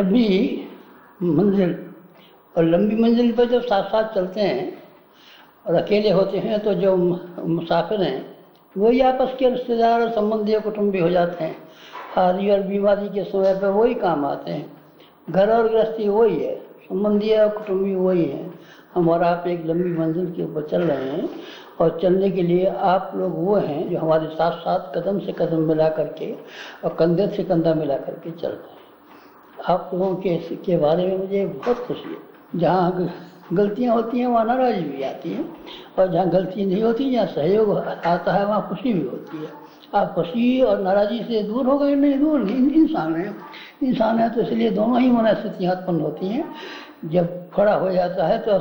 लंबी मंजिल, और लंबी मंजिल पर जब साथ साथ चलते हैं और अकेले होते हैं तो जो मुसाफिर हैं वही आपस के रिश्तेदार और संबंधी और कुटुंबी हो जाते हैं। हारी और बीमारी के समय पर वही काम आते हैं। घर और गृहस्थी वही है, संबंधी और कुटुंबी वही है। हम और आप एक लंबी मंजिल के ऊपर चल रहे हैं और चलने के लिए आप लोग वो हैं जो हमारे साथ साथ कदम से कदम मिला करके और कंधे से कंधा मिला करके चल रहे हैं। आप लोगों के बारे में मुझे बहुत खुशी है। जहाँ गलतियाँ होती हैं वहाँ नाराज़गी भी आती है, और जहाँ गलती नहीं होती, जहाँ सहयोग आता है वहाँ खुशी भी होती है। आप खुशी और नाराज़गी से दूर हो गए? नहीं, दूर नहीं। इंसान है तो इसलिए दोनों ही मनस्थितियाँ उत्पन्न होती हैं। जब खड़ा हो जाता है तो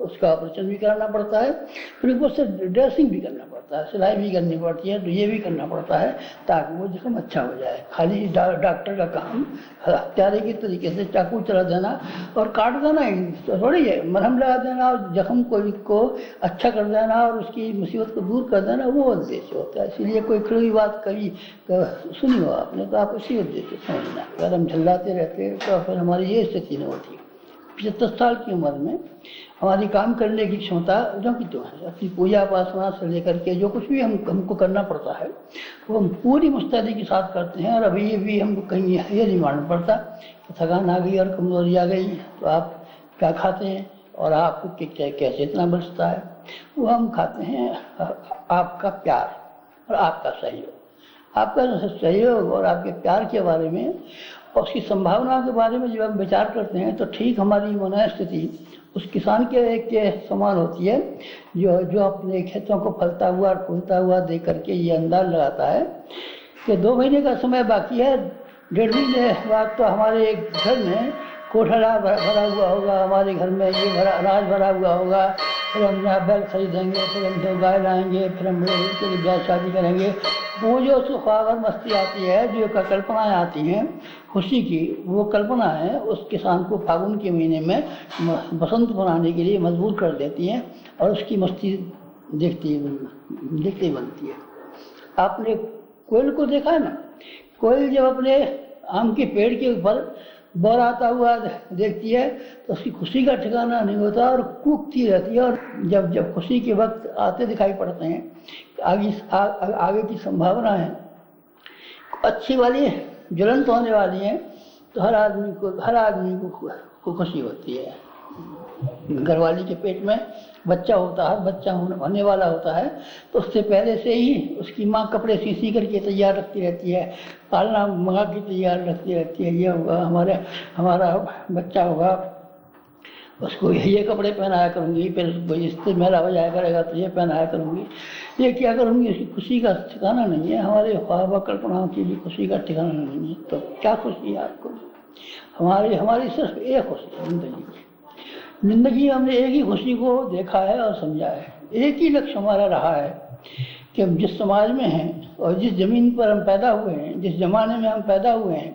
उसका ऑपरेशन भी कराना पड़ता है, फिर उससे ड्रेसिंग भी करना पड़ता है, सिलाई भी करनी पड़ती है, तो ये भी करना पड़ता है ताकि वो जख्म अच्छा हो जाए। खाली डॉक्टर का काम हत्यारे की तरीके से चाकू चला देना और काट देना ही तो थोड़ी है। मरहम लगा देना और जख्म को अच्छा कर देना और उसकी मुसीबत को दूर कर देना, वो उद्देश्य होता है। इसलिए कोई कड़ी बात कभी सुनी हो आपने तो आप उसी उद्देश्य से समझना। अगर हम झल्लाते रहते तो फिर हमारी ये स्थिति नहीं होती। 75 साल की उम्र में हमारी काम करने की क्षमता जो कि तो है। अपनी पूजा उपासना से लेकर के जो कुछ भी हमको करना पड़ता है वो हम पूरी मुस्तैदी के साथ करते हैं। और अभी भी हमको कहीं ये नहीं मालूम पड़ता कि थकान आ गई और कमजोरी आ गई तो आप क्या खाते हैं और आपको कैसे इतना बचता है। वो हम खाते हैं आपका प्यार और आपका सहयोग। आपका सहयोग और आपके प्यार के बारे में और उसकी संभावना के बारे में जब हम विचार करते हैं तो ठीक हमारी मनोस्थिति उस किसान के समान होती है जो अपने खेतों को फलता हुआ और फूलता हुआ देख करके ये अंदाज लगाता है कि 2 महीने का समय बाकी है। 1.5 महीने बाद तो हमारे घर में कोठरा भरा हुआ होगा, हमारे घर में ये अनाज भरा हुआ होगा, फिर हम यहाँ बैल खरीदेंगे, फिर हम जो गाय लाएंगे, फिर हम उसके लिए ब्याह शादी करेंगे। वो जो उसको ख्वाब और मस्ती आती है, जो कल्पनाएँ आती हैं खुशी की, वो कल्पना है उस किसान को फागुन के महीने में बसंत बनाने के लिए मजबूर कर देती हैं और उसकी मस्ती देखती बनती है। आपने कोयल को देखा है ना? कोयल जब अपने आम के पेड़ के ऊपर बौर आता हुआ देखती है तो उसकी खुशी का ठिकाना नहीं होता और कूकती रहती है। और जब खुशी के वक्त आते दिखाई पड़ते हैं, आगे की संभावना है अच्छी वाली ज्वलंत होने वाली है, तो हर आदमी को खुशी होती है। घरवाली के पेट में बच्चा होने वाला होता है तो उससे पहले से ही उसकी माँ कपड़े सी करके तैयार रखती रहती है, पालना मंगा के तैयार रखती रहती है। ये होगा हमारा बच्चा होगा, उसको ये कपड़े पहनाया करूँगी, फिर इससे मेला हो जाया करेगा तो ये पहनाया करूँगी, ये क्या करूँगी। उसकी खुशी का ठिकाना नहीं है। हमारे ख्वाब कल्पनाओं की भी खुशी का ठिकाना नहीं है। तो क्या खुशी है आपको? हमारी सिर्फ एक खुशी है जिंदगी में हमने एक ही खुशी को देखा है और समझा है। एक ही लक्ष्य हमारा रहा है कि हम जिस समाज में हैं और जिस ज़मीन पर हम पैदा हुए हैं, जिस ज़माने में हम पैदा हुए हैं,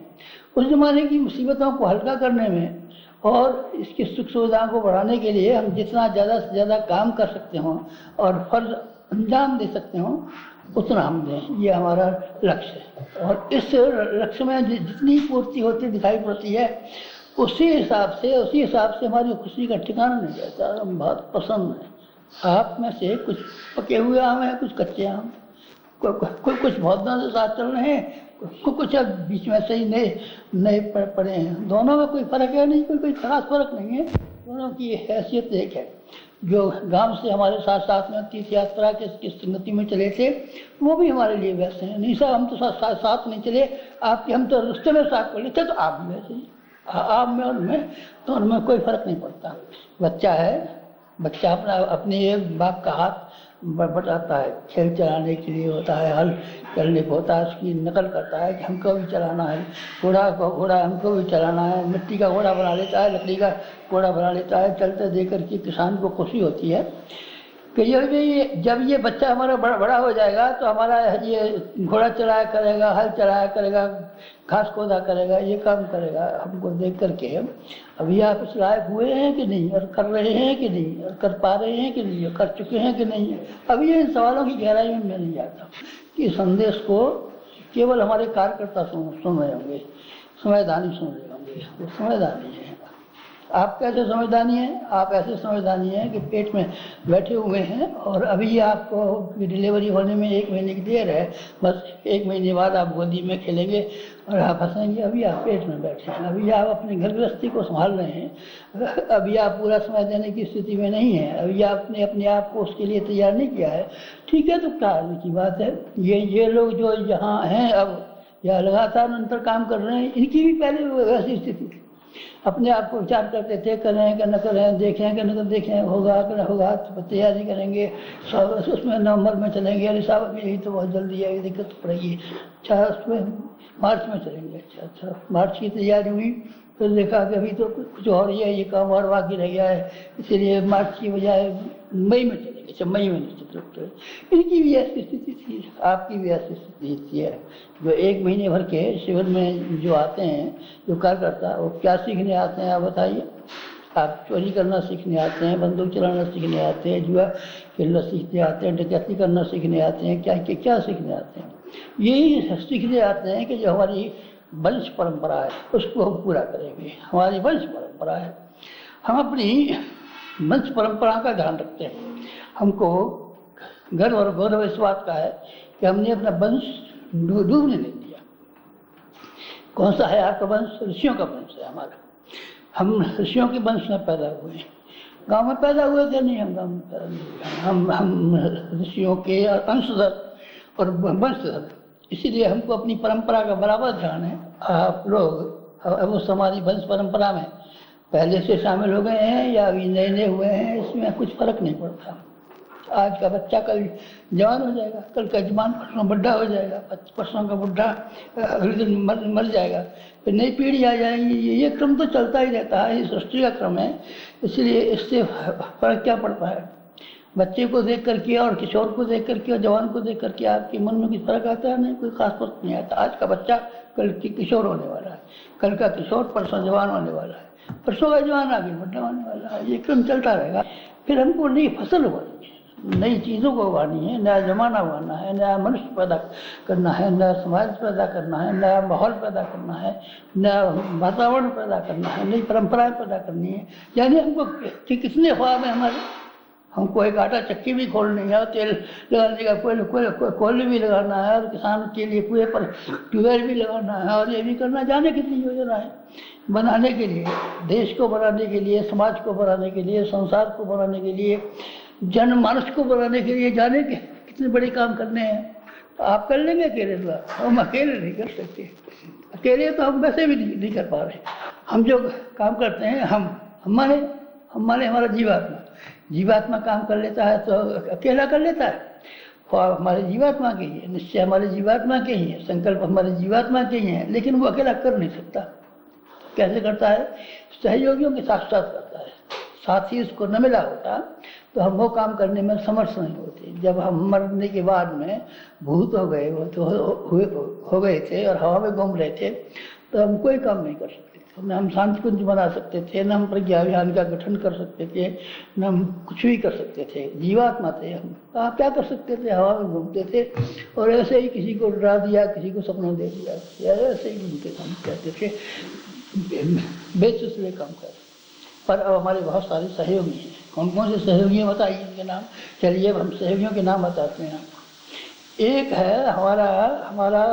उस ज़माने की मुसीबतों को हल्का करने में और इसकी सुख सुविधाओं को बढ़ाने के लिए हम जितना ज़्यादा से ज़्यादा काम कर सकते हों और फर्ज अंजाम दे सकते हों उतना हम दें। ये हमारा लक्ष्य है। और इस लक्ष्य में जितनी पूर्ति होती दिखाई पड़ती है उसी हिसाब से हमारी खुशी का ठिकाना नहीं रहता। हम बहुत पसंद है। आप में से कुछ पके हुए आम हैं, कुछ कच्चे आम, कुछ बहुत दिनों से साथ चल रहे हैं, कुछ अब बीच में से ही नए पड़े हैं। दोनों में कोई फर्क है नहीं, कोई खास फर्क नहीं है। दोनों की हैसियत एक है। जो गांव से हमारे साथ में तीर्थ यात्रा के संगति में चले थे वो भी हमारे लिए वैसे हैं। नहीं साहब हम तो साथ नहीं चले, हम तो रिश्ते में साथ पड़े थे, तो आप भी वैसे ही। आप में और मैं तो उनमें कोई फर्क नहीं पड़ता। बच्चा अपने एक बाप का हाथ बटाता है, खेल चलाने के लिए होता है, हल करने को होता है, उसकी नकल करता है कि हमको भी चलाना है, घोड़ा हमको भी चलाना है। मिट्टी का घोड़ा बना लेता है, लकड़ी का घोड़ा बना लेता है। चलते देख कर के किसान को खुशी होती है कि जब ये बच्चा हमारा बड़ा हो जाएगा तो हमारा ये घोड़ा चलाया करेगा, हल चलाया करेगा, घास खोदा करेगा, ये काम करेगा। हमको देख करके अभी आप इस लायक हुए हैं कि नहीं, और कर रहे हैं कि नहीं, और कर पा रहे हैं कि नहीं, और कर चुके हैं कि नहीं। अभी ये इन सवालों की गहराई में मैं नहीं जाता कि संदेश को केवल हमारे कार्यकर्ता सुन रहे होंगे, संवैधानिक सुन रहे होंगे। होगी, वो समझदारी है। आप कैसे समझदारी हैं? आप ऐसे समझदारी हैं कि पेट में बैठे हुए हैं और अभी आपको डिलीवरी होने में 1 महीने की देर है, बस 1 महीने बाद आप गोदी में खेलेंगे और आप हंसेंगे। अभी आप पेट में बैठे हैं, अभी आप अपनी घर गृहस्थी को संभाल रहे हैं, अभी आप पूरा समय देने की स्थिति में नहीं है, अभी आपने अपने आप को उसके लिए तैयार नहीं किया है। ठीक है, तो क्या की बात है। ये लोग जो यहाँ हैं अब या लगातार निरंतर काम कर रहे हैं, इनकी भी पहले वैसी स्थिति थी। अपने आप को विचार करते थे, करें कि न करें, देखें कि न देखें, होगा कि न होगा, तो तैयारी करेंगे, सब उसमें नवंबर में चलेंगे, अरे साहब यही तो बहुत जल्दी है, दिक्कत पड़ेगी, अच्छा उसमें मार्च में चलेंगे। अच्छा मार्च की तैयारी हुई, फिर देखा कि अभी तो कुछ और ही है, ये काम और बाकी रह गया है, इसीलिए मार्च की बजाय मई में चलेंगे। अच्छा मई में निश्चित रूप से। इनकी भी ऐसी स्थिति थी, आपकी भी ऐसी स्थिति है। जो 1 महीने भर के शिविर में जो आते हैं, जो कार्यकर्ता, वो क्या सीखने आते हैं आप बताइए? आप चोरी करना सीखने आते हैं, बंदूक चलाना सीखने आते हैं, जुआ खेलना सीखने आते हैं, डकैती करना सीखने आते हैं, क्या सीखने आते हैं? यही सीखने आते हैं कि जो हमारी वंश परंपरा है उसको हम पूरा करेंगे। हमारी वंश परंपरा है, हम अपनी वंश परंपरा का ध्यान रखते हैं। हमको गर्व और गौरव इस बात का है कि हमने अपना वंश डूबने नहीं दिया। कौन सा है आपका वंश? ऋषियों का वंश है हमारा। हम ऋषियों के वंश में पैदा हुए हैं। गांव में पैदा हुए थे? नहीं, हम गांव में पैदा नहीं हुए। हम ऋषियों के अंशधर और वंशधर, इसीलिए हमको अपनी परंपरा का बराबर ध्यान है। आप लोग उस हमारी वंश परंपरा में पहले से शामिल हो गए हैं या अभी नए नए हुए हैं, इसमें कुछ फर्क नहीं पड़ता। आज का बच्चा कल जवान हो जाएगा, कल का जवान परसों बुढ़ा हो जाएगा, परसों का बुढ़ा अगले दिन मर जाएगा, फिर नई पीढ़ी आ जाएगी। ये क्रम तो चलता ही रहता है, ये सृष्टि का क्रम है। इसलिए इससे फर्क क्या पड़ता है? बच्चे को देख करके और किशोर को देख करके और जवान को देख करके आपके मन में कुछ फर्क आता है? नहीं, कोई खास फर्क नहीं आता। आज का बच्चा कल की किशोर होने वाला है, कल का किशोर परसों जवान होने वाला है, परसों का जवान आगे बुढ़ा होने वाला है। ये क्रम चलता रहेगा। फिर हमको नई फसल उगानी है, नई चीज़ों को उगानी है, नया जमाना उगाना है, नया मनुष्य पैदा करना है, नया समाज पैदा करना है, नया माहौल पैदा करना है, नया वातावरण पैदा करना है, नई परंपराएं पैदा करनी है। यानी हमको कितने ख्वाब है हमारे। हमको एक आटा चक्की भी खोलनी है, तेल लगाने का कोयले भी लगाना है, और किसान के लिए कुएं पर ट्यूबवेल भी लगाना है, और ये भी करना। जाने कितनी योजना है बनाने के लिए, देश को बनाने के लिए, समाज को बनाने के लिए, संसार को बनाने के लिए, जनमानस को बनाने के लिए, जाने के कितने बड़े काम करने हैं। तो आप कर लेंगे अकेले? हम अकेले नहीं कर सकते। अकेले तो हम वैसे भी नहीं कर पा रहे। हम जो काम करते हैं, हम माने हमारा जीवात्मा काम कर लेता है तो अकेला कर लेता है। हमारे जीवात्मा के ही है, निश्चय हमारे जीवात्मा के ही है, संकल्प हमारे जीवात्मा के ही है, लेकिन वो अकेला कर नहीं सकता। कैसे करता है? सहयोगियों के साथ साथ करता है। साथ ही उसको न मिला होता तो हम वो काम करने में समर्थ नहीं होते। जब हम मरने के बाद में भूत हो गए, वो तो हो गए थे और हवा में घूम रहे थे, तो हम कोई काम नहीं कर सकते थे। न हम शांति कुंज बना सकते थे, न हम प्रज्ञा अभियान का गठन कर सकते थे, न हम कुछ भी कर सकते थे। जीवात्मा थे हम। आप क्या कर सकते थे? हवा में घूमते थे और ऐसे ही किसी को डरा दिया, किसी को सपना दे दिया, ऐसे ही घूमते थे। हम कहते थे बेचुसले काम कर। पर अब हमारे बहुत सारे सहयोगी हैं। कौन कौन से सहयोगी हैं बताइए इनके नाम। चलिए हम सहयोगियों के नाम बताते हैं। एक है हमारा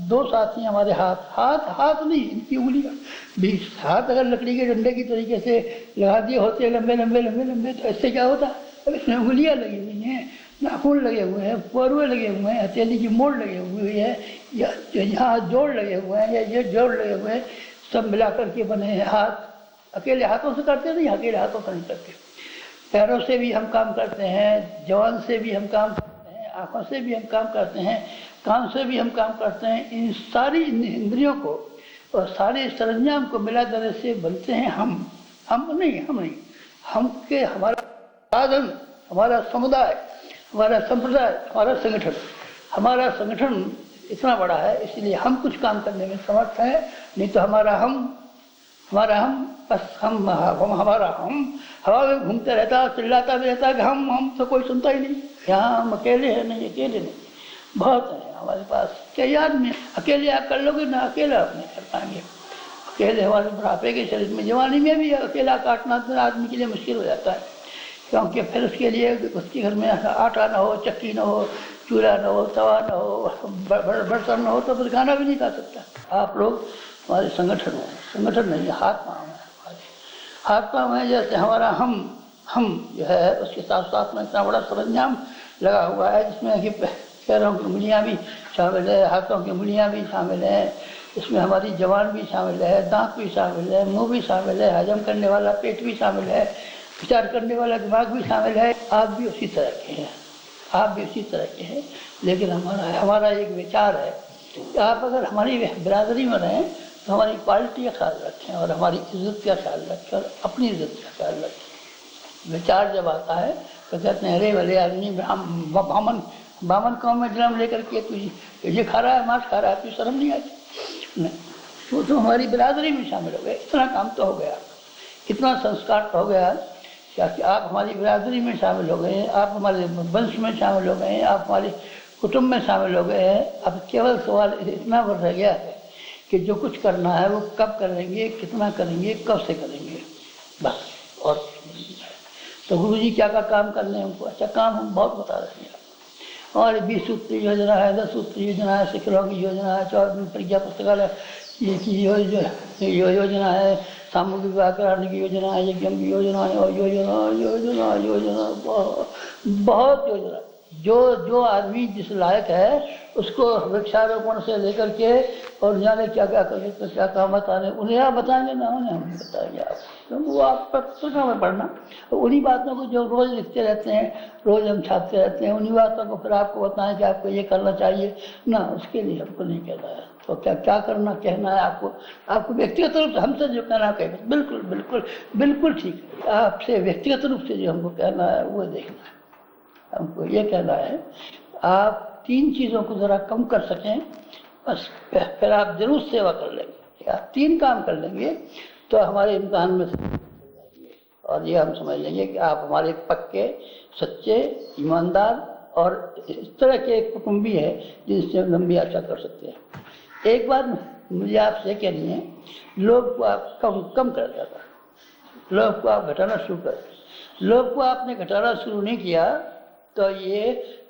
2 साथी हमारे हाथ नहीं, इनकी उंगलियां भी। हाथ अगर लकड़ी के डंडे की तरीके से लगा दिए होते लंबे तो इससे क्या होता? अब इसमें उंगलियां लगी हुई हैं, नाखून लगे हुए हैं, परुए लगे हुए हैं, हथेली की मोड़ लगे हुए हैं, या यहाँ जोड़ लगे हुए हैं, या ये जोड़ लगे हुए हैं, सब मिला करके बने हैं हाथ। अकेले हाथों से करते नहीं, अकेले हाथों से नहीं करते। पैरों से भी हम काम करते हैं, जवान से भी हम काम करते हैं, आंखों से भी हम काम करते हैं, कान से भी हम काम करते हैं। इन सारी इंद्रियों को और सारे सरंजाम को मिला देने से बनते हैं हम नहीं। हमारा साधन, हमारा समुदाय, हमारा संप्रदाय, हमारा संगठन इतना बड़ा है, इसलिए हम कुछ काम करने में समर्थ हैं। नहीं तो हमारा हम हवा में घूमते रहता, चिल्लाता भी रहता कि हम तो कोई सुनता ही नहीं। यहाँ हम अकेले हैं? नहीं, अकेले नहीं, बहुत है हमारे पास। कई आदमी अकेले आप कर लोगे ना, अकेला आप नहीं कर पाएंगे। अकेले हमारे बुढ़ापे के शरीर में, जवानी में भी अकेला काटना तो आदमी के लिए मुश्किल हो जाता है, क्योंकि फिर उसके लिए उसके घर में आटा ना हो, चक्की ना हो, चूल्हा ना हो, तवा ना हो, बर्तन ना हो, तो फिर खाना भी नहीं खा सकता। आप लोग हमारे संगठन में, संगठन नहीं, हाथ पाँव है हमारे, हाथ पाँव है। जैसे हमारा हम जो है उसके साथ साथ में इतना बड़ा सरंजाम लगा हुआ है, जिसमें कि पैरों की उंगलियाँ भी शामिल है, हाथों की उंगलियाँ भी शामिल हैं, इसमें हमारी जबान भी शामिल है, दांत भी शामिल है, मुंह भी शामिल है, हजम करने वाला पेट भी शामिल है, विचार करने वाला दिमाग भी शामिल है। आप भी उसी तरह के हैं, आप भी उसी तरह के हैं, लेकिन हमारा एक विचार है कि आप अगर हमारी बिरादरी में रहें तो हमारी क्वालिटी का ख्याल रखें और हमारी इज्जत का ख्याल रखें और अपनी इज्जत का ख्याल रखें। विचार जब आता है तो कहते हैं अरे भले आदमी बामन कौम में जन्म लेकर के तुझे ये खा रहा है, मांस खा रहा है, तुझे शर्म नहीं आती? नहीं, तो हमारी बिरादरी में शामिल हो गए। इतना काम तो हो गया, इतना संस्कार तो हो गया कि आप हमारी बिरादरी में शामिल हो गए, आप हमारे वंश में शामिल हो गए, आप हमारे कुटुंब में शामिल हो गए हैं। अब केवल सवाल इतना बढ़ रह गया है कि जो कुछ करना है वो कब करेंगे, कितना करेंगे, कब से करेंगे, बस। और तो गुरुजी क्या का काम करने हैं हमको? अच्छा काम हम बहुत बता रहे हैं। हमारी 20 सूत्री योजना है, 10 सूत्री योजना है, शिखरों की योजना है, 14 प्रज्ञा पुस्तकालय की योजना है, सामूहिक विवाह कराने की योजना है, यज्ञ की योजना है, और योजना बहुत योजना। जो आदमी जिस लायक है उसको वृक्षारोपण से लेकर के और जाने क्या क्या कर तो क्या काम बताने, उन्हें आप बताएंगे ना, उन्हें हम बताएंगे आप, क्योंकि वो आप पुस्तकों में पढ़ना, उन्हीं बातों को जो रोज़ लिखते रहते हैं, रोज़ हम छापते रहते हैं, उन्हीं बातों को फिर आपको बताएं कि आपको ये करना चाहिए ना, उसके लिए हमको नहीं कहना है। तो क्या करना कहना है आपको व्यक्तिगत रूप से हमसे जो कहना कहे, बिल्कुल बिल्कुल बिल्कुल ठीक है। आपसे व्यक्तिगत रूप से जो हमको कहना है वो देखना है। हमको ये कहना है आप 3 चीज़ों को ज़रा कम कर सकें, बस फिर आप जरूर सेवा कर लेंगे। आप 3 काम कर लेंगे तो हमारे इम्तिहान में से, और ये हम समझ लेंगे कि आप हमारे पक्के, सच्चे, ईमानदार और इस तरह के एक कुटुंबी है जिनसे लंबी आशा कर सकते हैं। एक बात मुझे आपसे कहनी है, लोग को आप कम कर देता, लोग को आप घटाना शुरू कर। लोग को आपने घटाना शुरू नहीं किया तो ये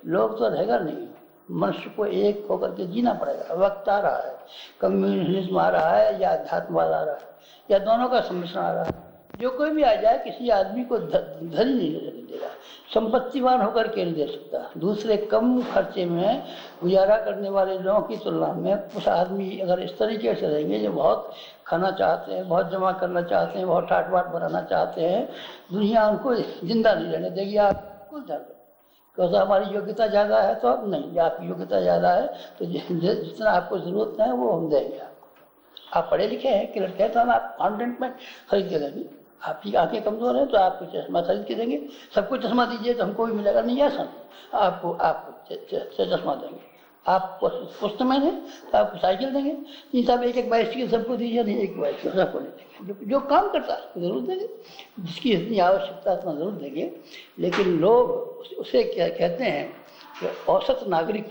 लोग तो रहेगा नहीं। मनुष्य को एक होकर के जीना पड़ेगा। वक्त आ रहा है, कम्युनिज्म आ रहा है या अध्यात्मवाद आ रहा है या दोनों का सम्मिश्रण आ रहा है। जो कोई भी आ जाए किसी आदमी को धनी नहीं रहने देगा, संपत्तिवान होकर के नहीं दे सकता। दूसरे कम खर्चे में गुजारा करने वाले लोगों की तुलना में कुछ आदमी अगर इस तरीके से रहेंगे जो बहुत खाना चाहते हैं, बहुत जमा करना चाहते हैं, बहुत ठाट बाट बनाना चाहते हैं, दुनिया उनको जिंदा नहीं रहने देगी। आप कुछ ध्यान रखें, क्योंकि हमारी योग्यता ज़्यादा है तो अब नहीं, आपकी योग्यता ज़्यादा है तो जितना आपको ज़रूरत है वो हम देंगे आपको। आप पढ़े लिखे हैं कि लड़के तो हम आप कॉन्टेंट में खरीद के देंगे। आपकी आंखें कमज़ोर हैं तो आपको चश्मा खरीद के देंगे। सबको चश्मा दीजिए तो हमको भी मिलेगा नहीं, ऐसा आपको चश्मा देंगे। आप पुस्तमें हैं तो आपको साइकिल देंगे। नहीं साहब एक बाइसिकल सबको दीजिए, नहीं एक बाइसिकल सबको नहीं देंगे। जो काम करता है उसको ज़रूर देंगे, जिसकी इतनी आवश्यकता उतना ज़रूर देंगे। लेकिन लोग उसे क्या कहते हैं कि औसत नागरिक,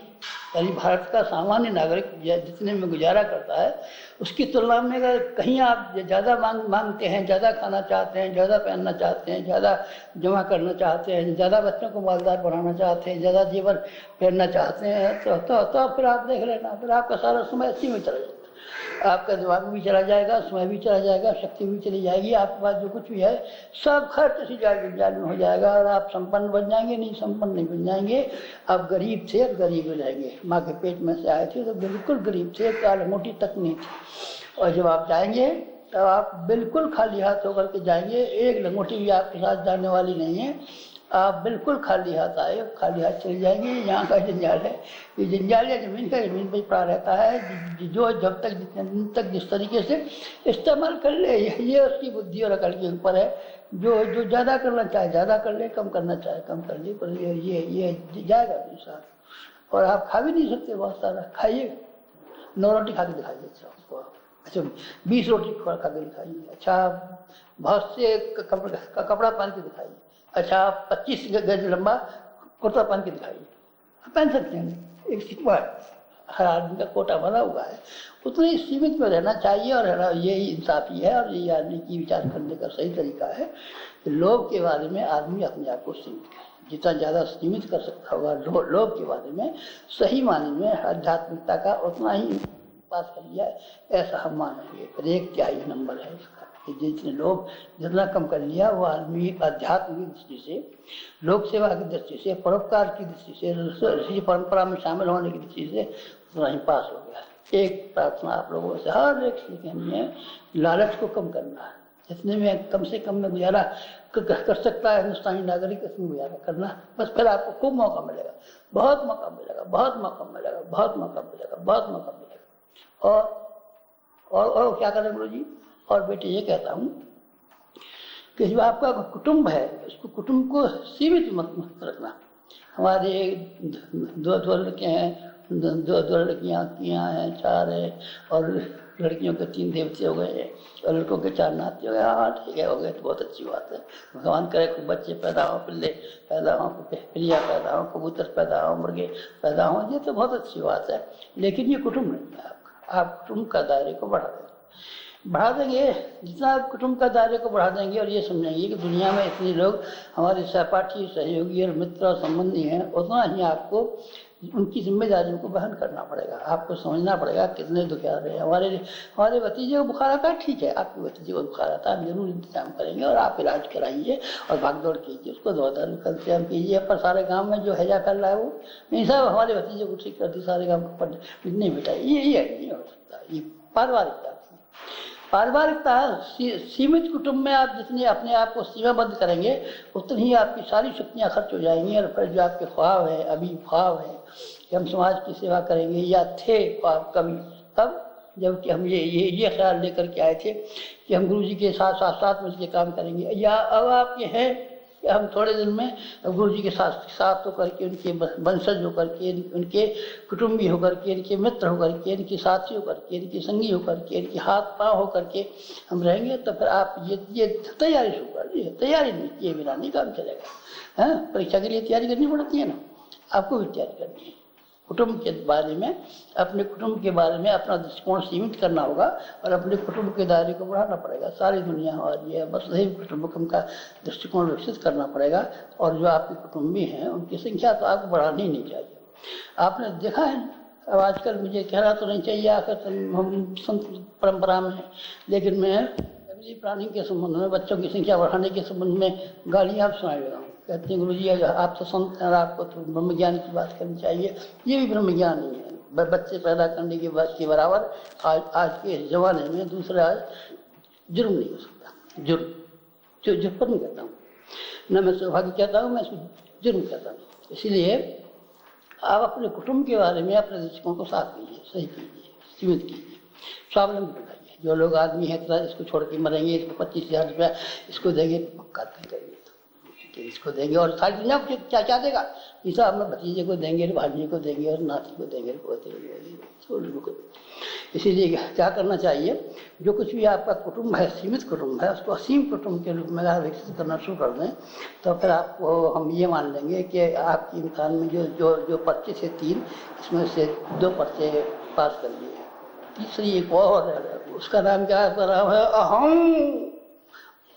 यानी भारत का सामान्य नागरिक जितने में गुजारा करता है उसकी तुलना में अगर कहीं आप ज़्यादा मांगते हैं, ज़्यादा खाना चाहते हैं, ज़्यादा पहनना चाहते हैं, ज़्यादा जमा करना चाहते हैं, ज़्यादा बच्चों को मालदार बनाना चाहते हैं, ज़्यादा जीवन पहनना चाहते हैं तो फिर आप देख लेना, फिर आपका सारा समय इसी में चला जाएगा। आपका दिमाग भी चला जाएगा, समय भी चला जाएगा, शक्ति भी चली जाएगी, आपके पास जो कुछ भी है सब खर्च इसी जाल में हो जाएगा और आप संपन्न बन जाएंगे, नहीं संपन्न नहीं बन जाएंगे। आप गरीब थे, अब गरीब रहेंगे। माँ के पेट में से आए थे तो बिल्कुल गरीब थे, काल मोटी तक नहीं थी। और जब आप जाएंगे तब आप बिल्कुल खाली हाथ होकर के जाएंगे, एक लंगोटी भी आपके साथ जाने वाली नहीं है। आप बिल्कुल खाली हाथ आए, खाली हाथ चले जाएंगे। यहाँ का जंजाल है, ये जंजाल या ज़मीन का ज़मीन पर पड़ा रहता है। जो जब तक जितने दिन तक जिस तरीके से इस्तेमाल कर ले, ये उसकी बुद्धि और अकल के ऊपर है। जो ज़्यादा करना चाहे ज़्यादा कर ले, कम करना चाहे कम कर ले, पर ये जाएगा नहीं सारा। और आप खा भी नहीं सकते बहुत सारा, खाइए 9 रोटी खा के दिखाइए अच्छा 20 रोटी खा के दिखाइए, अच्छा बहुत से कपड़ा पहन के दिखाइए, अच्छा 25 गज लंबा कुर्ता पहन के दिखाइए, पहन सकते हैं एक बार। हर आदमी का कोटा भरा हुआ है, उतने ही सीमित में रहना चाहिए। और यही इंसाफी है और यही आदमी की विचार करने का सही तरीका है कि लोभ के बारे में आदमी अपने आप को सीमित करे। जितना ज़्यादा सीमित कर सकता होगा लोभ के बारे में, सही मायने में आध्यात्मिकता का, उतना ही पास कर लिया, ऐसा हम मानेंगे। पर एक क्या ही नंबर है इसका कि जितने लोग जितना कम कर लिया वो आदमी अध्यात्म की दृष्टि से, लोक सेवा की दृष्टि से, परोपकार की दृष्टि से, ऋषि परंपरा में शामिल होने की दृष्टि से उतना ही पास हो गया। एक प्रार्थना आप लोगों से हर एक से कहनी है, लालच को कम करना है। जितने में कम से कम में गुजारा कर सकता है हिंदुस्तानी नागरिक, उसमें गुजारा करना, बस फिर आपको खूब मौका मिलेगा, बहुत मौका मिलेगा, बहुत मौका मिलेगा, बहुत मौका मिलेगा, बहुत मौका मिलेगा। और क्या करें गुरु जी? और बेटे ये कहता हूँ कि जो आपका कुटुंब है, उसको कुटुंब को सीमित मत रखना। हमारे दो लड़के हैं, दो लड़कियाँ हैं, 4 है, और लड़कियों के 3 देवते हो गए हैं, और लड़कों के 4 नाते हो गए। हाँ ठीक है, हो गए तो बहुत अच्छी बात है। भगवान करे खूब बच्चे पैदा हो, पिल्ले पैदा हो, पिल्लियाँ पैदा हो, कबूतर पैदा हो, मुर्गे पैदा हो, ये तो बहुत अच्छी बात है। लेकिन ये कुटुंब नहीं है आपका। आप कुटुंब का दायरे को बढ़ा देंगे। जितना आप कुटुंब का दायरे को बढ़ा देंगे और ये समझेंगे कि दुनिया में इतने लोग हमारे सहपाठी, सहयोगी और मित्र और संबंधी हैं, उतना ही आपको उनकी जिम्मेदारियों को वहन करना पड़ेगा। आपको समझना पड़ेगा कितने दुखियारे हैं। हमारे भतीजे को बुखार आता है, ठीक है, आपके भतीजे को बुखार आता है, हम जरूर इंतजाम करेंगे और आप इलाज कराइए और भागदौड़ कीजिए, उसको दवा निकलते हम कीजिए। पर सारे गाँव में जो हैजा फैल रहा है वो नहीं, सब हमारे भतीजे को ठीक करती, सारे गाँव को नहीं बेटा, ये नहीं हो सकता। ये पारिवारिकता सीमित कुटुंब में आप जितने अपने आप को सीमाबद्ध करेंगे, उतनी ही आपकी सारी शक्तियाँ खर्च हो जाएंगी। और फिर जो आपके ख्वाब है, अभी ख्वाब है कि हम समाज की सेवा करेंगे, या थे ख्वाब कभी, तब जबकि हम ये ख्याल लेकर के आए थे कि हम गुरु जी के साथ मिल के काम करेंगे, या अब आपके हैं कि हम थोड़े दिन में गुरु जी के साथ होकर के, उनके वंशज होकर के, उनके कुटुंबी होकर के, इनके मित्र होकर के, इनके साथी होकर के, इनके संगी होकर के, इनके हाथ पांव होकर के हम रहेंगे। तो फिर आप ये तैयारी शुरू कर लीजिए। तैयारी नहीं किए बिना नहीं काम चलेगा। हाँ, परीक्षा के लिए तैयारी करनी पड़ती है ना, आपको भी तैयारी करनी है। कुटुंब के बारे में, अपने कुटुंब के बारे में अपना दृष्टिकोण सीमित करना होगा और अपने कुटुंब के दायरे को बढ़ाना पड़ेगा। सारी दुनिया हमारी है, बस वही कुटुंबकम का दृष्टिकोण विकसित करना पड़ेगा। और जो आपके कुटुंबी हैं उनकी संख्या तो आपको बढ़ानी ही नहीं चाहिए। आपने देखा है, अब आजकल मुझे कहना तो नहीं चाहिए, आकर हम संत परंपरा में हैं, लेकिन मैं फैमिली प्लानिंग के संबंध में, बच्चों की संख्या बढ़ाने के संबंध में गालियाँ सुनाई दे रहा हूँ। कहते हैं गुरु जी आप तो संत हैं, आपको तो ब्रह्म ज्ञान की बात करनी चाहिए। ये भी ब्रह्म ज्ञान नहीं है। बच्चे पैदा करने की बात के बराबर आज के ज़माने में दूसरा जुर्म नहीं हो सकता। जुर्म नहीं कहता हूँ न, मैं सौभाग्य कहता हूँ, मैं जुर्म कहता हूँ। इसीलिए आप अपने कुटुंब के बारे में अपने दृष्टिकोण को साफ कीजिए, सही कीजिए, सीमित कीजिए, स्वावलंबी बनाइए। जो लोग आदमी है इसको छोड़ के मरेंगे, इसको 25,000 रुपया इसको देंगे, पक्का करेंगे, इसको देंगे, और सारी दुनिया को क्या देगा? इसा अपने भतीजे को देंगे, भाभी को देंगे, और नाती को देंगे, पोते को देंगे। इसीलिए क्या करना चाहिए, जो कुछ भी आपका कुटुंब है, सीमित कुटुंब है, उसको असीम कुटुंब के रूप में अगर विकसित करना शुरू कर दें, तो फिर आपको हम ये मान लेंगे कि आपके इम्तिहान में जो पर्चे से 3, इसमें से 2 पर्चे पास कर लिए। तीसरी एक और है, उसका नाम क्या है? उसका नाम है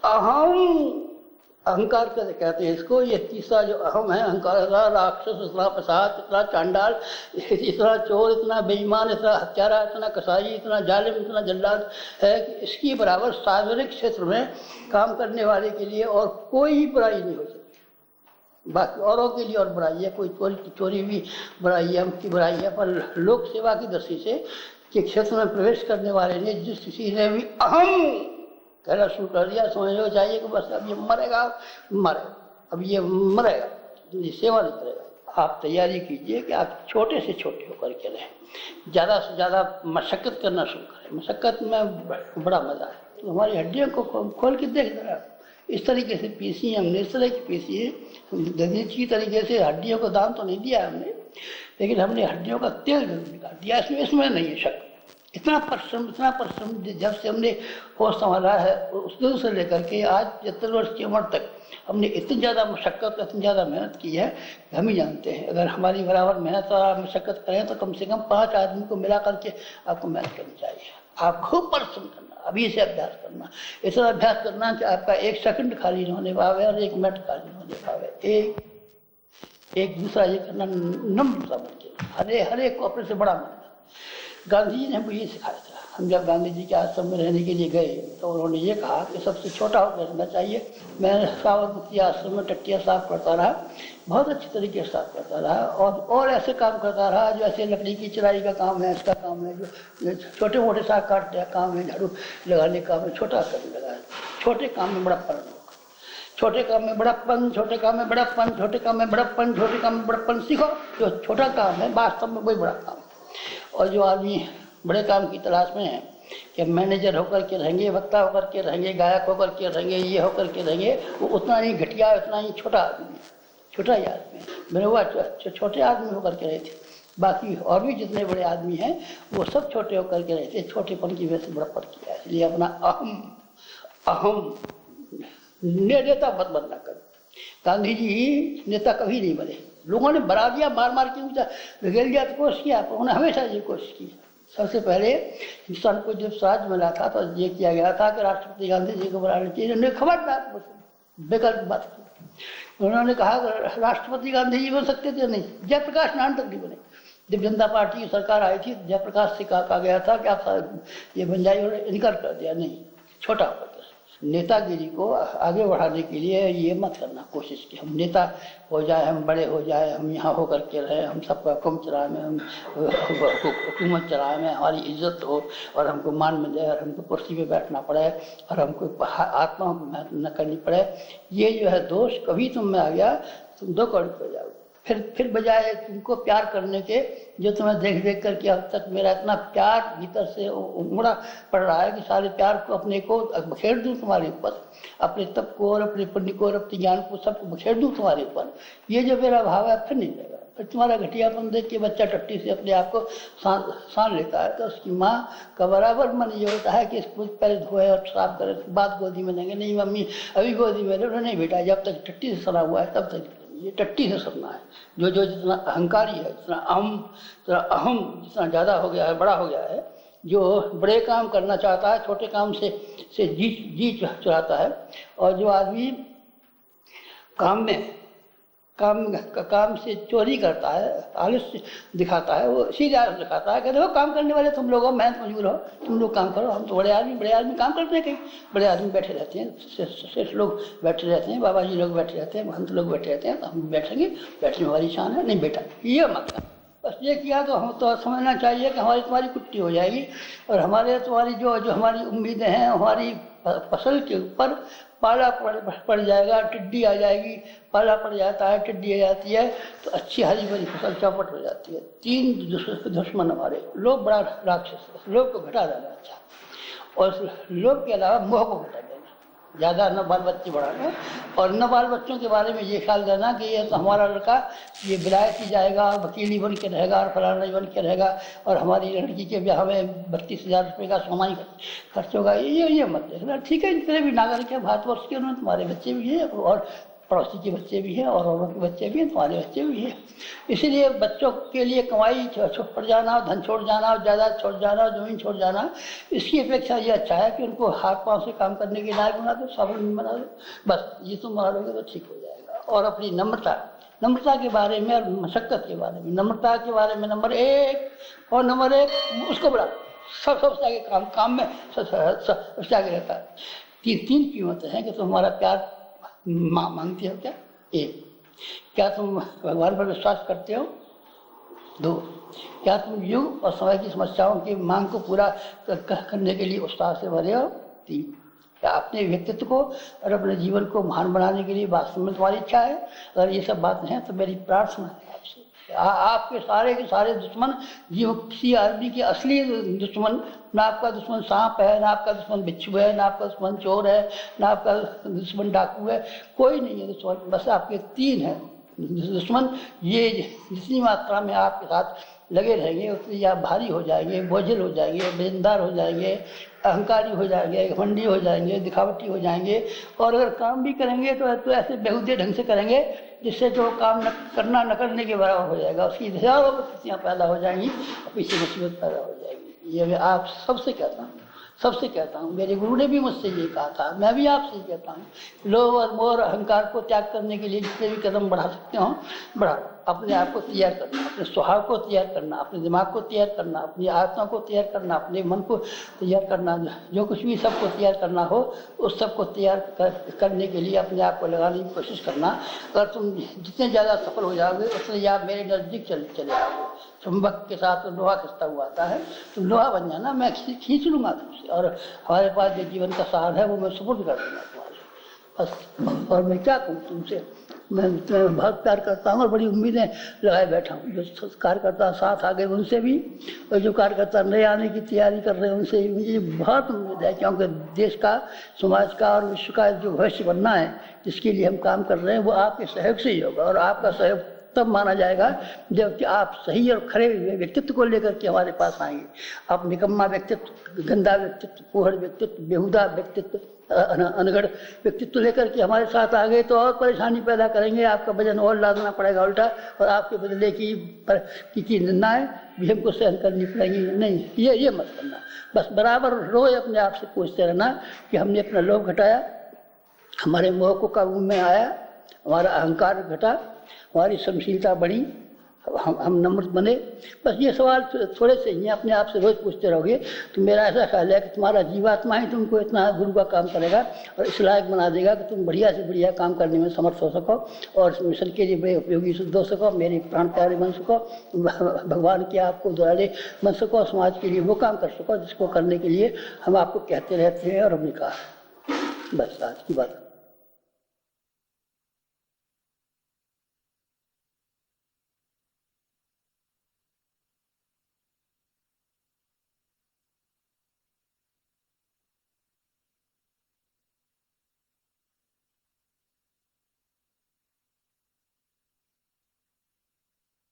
अहम। अहंकार कैसे कहते हैं इसको? ये तीसरा जो अहम है, अहंकार, इतना राक्षस, इतना प्रसाद, इतना चांडाल, इतना चोर, इतना बेईमान, इतना हत्यारा, इतना कसाई, इतना जालिम, इतना जल्लाद है कि इसकी बराबर सार्वजनिक क्षेत्र में काम करने वाले के लिए और कोई बुराई नहीं हो सकती। बाकी औरों के लिए और बुराई है, कोई चोरी भी बुराई है, उनकी बुराई है, पर लोक सेवा की दृष्टि से के क्षेत्र में प्रवेश करने वाले ने, जिस किसी ने भी अहम कहना शुरू कर दिया, समझ चाहिए कि बस अब ये मरेगा, अब ये मरेगा, ये सेवा नहीं करेगा। आप तैयारी कीजिए कि आप छोटे से छोटे होकर के रहें, ज़्यादा से ज़्यादा मशक्क़त करना शुरू करें। मशक्क़त में बड़ा मज़ा है। तो हमारी हड्डियों को खोल के देख रहे हैं, इस तरीके से पीसी हमने, इस तरह की पीसी है, की तरीके से। हड्डियों को दान तो नहीं दिया हमने, लेकिन हमने हड्डियों का तेल निकाल दिया, इसमें नहीं है शक। इतना परिश्रम जब से हमने होश संभाला है, उस दिन से लेकर के आज 73 वर्ष की उम्र तक हमने इतनी ज़्यादा मशक्क़त, इतनी ज़्यादा मेहनत की है, हम ही जानते हैं। अगर हमारी बराबर मेहनत और मशक्क़त करें तो कम से कम 5 आदमी को मिला करके आपको मेहनत करनी चाहिए। आप खूब परिश्रम करना, अभी से अभ्यास करना, इतना अभ्यास करना कि आपका 1 सेकंड खाली न होने पावे और 1 मिनट खाली न होने पावे। एक दूसरा ये करना, नम्र बन के हर एक को अपने से बड़ा मानना। गांधी जी ने हमको ये सिखाया था। हम जब गांधी जी के आश्रम में रहने के लिए गए तो उन्होंने ये कहा कि सबसे छोटा होकर रहना चाहिए। मैं साबरमती आश्रम में टट्टियाँ साफ करता रहा, बहुत अच्छी तरीके से साफ करता रहा, और ऐसे काम करता रहा जो ऐसे लकड़ी की चिराई का काम है, इसका काम है, जो छोटे मोटे साग काटने का काम है, झाड़ू लगाने का काम है, छोटा करने लगा। छोटे काम में बड़प्पन, छोटे काम में बड़प्पन, छोटे काम में बड़प्पन, छोटे काम में बड़प्पन, छोटे काम में बड़प्पन सीखो। जो छोटा काम है वास्तव में वही बड़ा काम है। और जो आदमी बड़े काम की तलाश में है कि मैनेजर होकर के रहेंगे, वक्ता होकर के रहेंगे, गायक होकर के रहेंगे, ये होकर के रहेंगे, वो उतना ही घटिया, उतना ही छोटा आदमी है, छोटा ही आदमी है। मेरे हुआ छोटे आदमी होकर के रहे थे। बाकी और भी जितने बड़े आदमी हैं वो सब छोटे होकर के रहे थे, छोटेपन की वजह से बड़प्पन किया। इसलिए अपना अहम नेता मत बनना करो। गांधी जी नेता कभी नहीं बने। लोगों ने बरा दिया, मार मार के ऊंचा धकेल दिया तो कोशिश किया, उन्होंने हमेशा ये कोशिश की। सबसे पहले हिंदुस्तान को जब स्वराज मिला था तो ये किया गया था कि राष्ट्रपति गांधी जी को बनाना चाहिए। उन्होंने खबरदार बेकार की बात की। उन्होंने कहा राष्ट्रपति गांधी जी बन सकते थे, नहीं, जयप्रकाश नारायण तक नहीं बने। जब जनता पार्टी की सरकार आई थी जयप्रकाश से कहा गया था कि आप ये बन जाइए, उन्होंने इनकार कर दिया, नहीं, छोटा होकर। नेतागिरी को आगे बढ़ाने के लिए ये मत करना कोशिश की हम नेता हो जाए, हम बड़े हो जाए, हम यहाँ होकर के रहे, हम सबका हुक्म चलाए में, हम हुकूमत चलाए में हमारी इज्जत हो और हमको मान मिल जाए और हमको कुर्सी पे बैठना पड़े और हमको आत्मा को मेहनत न करनी पड़े। ये जो है दोष कभी तुम में आ गया, तुम 2 करोड़ हो जाओगे। फिर बजाय तुमको प्यार करने के, जो तुम्हें देख देख करके अब तक मेरा इतना प्यार भीतर से उमड़ा पड़ रहा है कि सारे प्यार को अपने को बखेर दूं तुम्हारे ऊपर, अपने तप को और अपने पुण्य को और अपने ज्ञान को सबको बखेर दूं तुम्हारे ऊपर। ये जो मेरा भाव है फिर नहीं रहेगा। फिर तुम्हारा घटियापन देख के बच्चा टट्टी से अपने आप को सान लेता है तो उसकी माँ का बराबर मन ये होता है कि इसको पहले धोए और साफ करे, बाद गोदी में लेंगे। नहीं मम्मी अभी गोदी में नहीं बेटा, जब तक टट्टी से सना हुआ है तब तक ये टट्टी से सरना है। जो जितना अहंकारी है, जितना अहम जितना ज़्यादा हो गया है, बड़ा हो गया है, जो बड़े काम करना चाहता है छोटे काम से जी चुराता है। और जो आदमी काम से चोरी करता है, आलस्य दिखाता है, वो सीधे आलस्य दिखाता है कि देखो काम करने वाले तुम लोग हो, मेहनत मजबूर हो, तुम लोग काम करो, हम तो बड़े आदमी काम करते हैं। कहीं बड़े आदमी बैठे रहते हैं, श्रेष्ठ लोग बैठे रहते हैं, बाबा जी लोग बैठे रहते हैं, महंत लोग बैठे रहते हैं, तो हम बैठेंगे, बैठने वाली शान है। नहीं बेटा ये मत कर। बस ये किया तो हम तो समझना चाहिए कि हमारी तुम्हारी कुट्टी हो जाएगी और हमारे तुम्हारी जो हमारी उम्मीदें हैं, हमारी फसल के ऊपर पाला पड़ जाएगा, टिड्डी आ जाएगी। पाला पड़ जाता है, टिड्डी आ जाती है तो अच्छी हरी भरी फसल चौपट हो जाती है। 3 दुश्मन हमारे, लोभ बड़ा राक्षस है। लोभ को घटा देना अच्छा, और लोभ के अलावा मोह को घटा देना, ज़्यादा न बाल बच्चे बढ़ाना और न बाल बच्चों के बारे में ये ख्याल करना कि ये तो हमारा लड़का ये विलायत ही जाएगा और वकील ही बन के रहेगा और फलाना ही बन के रहेगा और हमारी लड़की के ब्याह में 32,000 रुपये का सोना खर्च होगा। ये मत देखना। ठीक है, जितने भी नागरिक हैं भारतवर्ष के, उन्होंने तुम्हारे बच्चे भी हैं और पड़ोसी के बच्चे भी हैं और औरों के बच्चे भी हैं, तुम्हारे बच्चे भी हैं। इसीलिए बच्चों के लिए कमाई छोड़ जाना, धन छोड़ जाना, जायदाद छोड़ जाना, जमीन छोड़ जाना, इसकी अपेक्षा ये अच्छा है कि उनको हाथ पांव से काम करने के लायक बना दो, स्वावलंबी बना दो। बस ये तुम बना लोगे तो ठीक हो जाएगा। और अपनी नम्रता के बारे में और मशक्कत के बारे में, नम्रता के बारे में नंबर 1 और नंबर 1 उसको बड़ा सबसे आगे काम में सबसे आगे रहता है। 3 कीमतें हैं कि तुम हमारा प्यार मांगते हो क्या? 1, क्या तुम भगवान पर विश्वास करते हो? 2, क्या तुम युग और समय की समस्याओं की मांग को पूरा करने के लिए उत्साह से भरे हो? 3, क्या अपने व्यक्तित्व को और अपने जीवन को महान बनाने के लिए वास्तव में तुम्हारी इच्छा है? अगर ये सब बातें हैं तो मेरी प्रार्थना है आपसे, आपके सारे के सारे दुश्मन, जो किसी आदमी के असली दुश्मन, ना आपका दुश्मन सांप है, ना आपका दुश्मन बिच्छू है, ना आपका दुश्मन चोर है, ना आपका दुश्मन डाकू है, कोई नहीं है दुश्मन। बस आपके 3 हैं, दुश्मन ये जितनी मात्रा में आपके साथ लगे रहेंगे उतनी आप भारी हो जाएंगे, बोझिल हो जाएंगे, वजनदार हो जाएंगे, अहंकारी हो जाएंगे, घमंडी हो जाएंगे, दिखावटी हो जाएंगे। और अगर काम भी करेंगे तो ऐसे बेहुदे ढंग से करेंगे जिससे जो काम न करने के बराबर हो जाएगा। उसकी हजारों परिस्थितियाँ पैदा हो जाएंगी और पीछे मुसीबत पैदा हो जाएगी। ये मैं आप सबसे कहता हूँ, मेरे गुरु ने भी मुझसे ये कहा था, मैं भी आपसे ये कहता हूँ, लोभ और मोह और अहंकार को त्याग करने के लिए जितने भी कदम बढ़ा सकते हो बढ़ा। अपने आप को तैयार करना, अपने स्वभाव को तैयार करना, अपने दिमाग को तैयार करना, अपनी आत्मा को तैयार करना, अपने मन को तैयार करना, जो कुछ भी सबको तैयार करना हो उस सबको तैयार करने के लिए अपने आप को लगाने की कोशिश करना। अगर तुम जितने ज़्यादा सफल हो जाओगे उतने आप मेरे नज़दीक चले आओगे। चुंबक के साथ लोहा खिंचता हुआ आता है, तुम लोहा बन जाना, मैं खींच लूँगा तुमसे और हमारे पास जो जीवन का सार है वो मैं सुपुर्द कर दूँगा तुम्हारे बस। और मैं क्या कहूँ तुमसे, मैं तुम्हें बहुत प्यार करता हूँ और बड़ी उम्मीदें लगाए बैठा हूँ। जो कार्यकर्ता साथ आ गए उनसे भी और जो कार्यकर्ता नए आने की तैयारी कर रहे हैं उनसे भी मुझे बहुत उम्मीद है, क्योंकि देश का, समाज का और विश्व का जो भविष्य बनना है जिसके लिए हम काम कर रहे हैं वो आपके सहयोग से ही होगा। और आपका सहयोग तब माना जाएगा जबकि आप सही और खरे व्यक्तित्व को लेकर के हमारे पास आएंगे। आप निकम्मा व्यक्तित्व, गंदा व्यक्तित्व, फूहड़ व्यक्तित्व, बेहुदा व्यक्तित्व, अनगढ़ व्यक्तित्व लेकर के हमारे साथ आ गए तो और परेशानी पैदा करेंगे। आपका वजन और लादना पड़ेगा उल्टा, और आपके बदले की निंदाएं भी हमको सहन करनी पड़ेंगी। नहीं, ये मत करना। बस बराबर रोज अपने आप से पूछते रहना कि हमने अपना लोभ घटाया, हमारे मोह को काबू में आया, हमारा अहंकार घटा, हमारी सहनशीलता बढ़ी, हम नम्र बने। बस ये सवाल थोड़े से ही अपने आप से रोज पूछते रहोगे तो मेरा ऐसा ख्याल है कि तुम्हारा जीवात्मा ही तुमको इतना गुरु का काम करेगा और इस लायक बना देगा कि तुम बढ़िया से बढ़िया काम करने में समर्थ हो सको और मिशन के लिए बड़े उपयोगी सिद्ध हो सको, मेरे प्राण प्यारे बन सको, भगवान के आपको दुलारे बन सको, समाज के लिए वो काम कर सको जिसको करने के लिए हम आपको कहते रहते हैं और हमने कहा। बस आज की बात।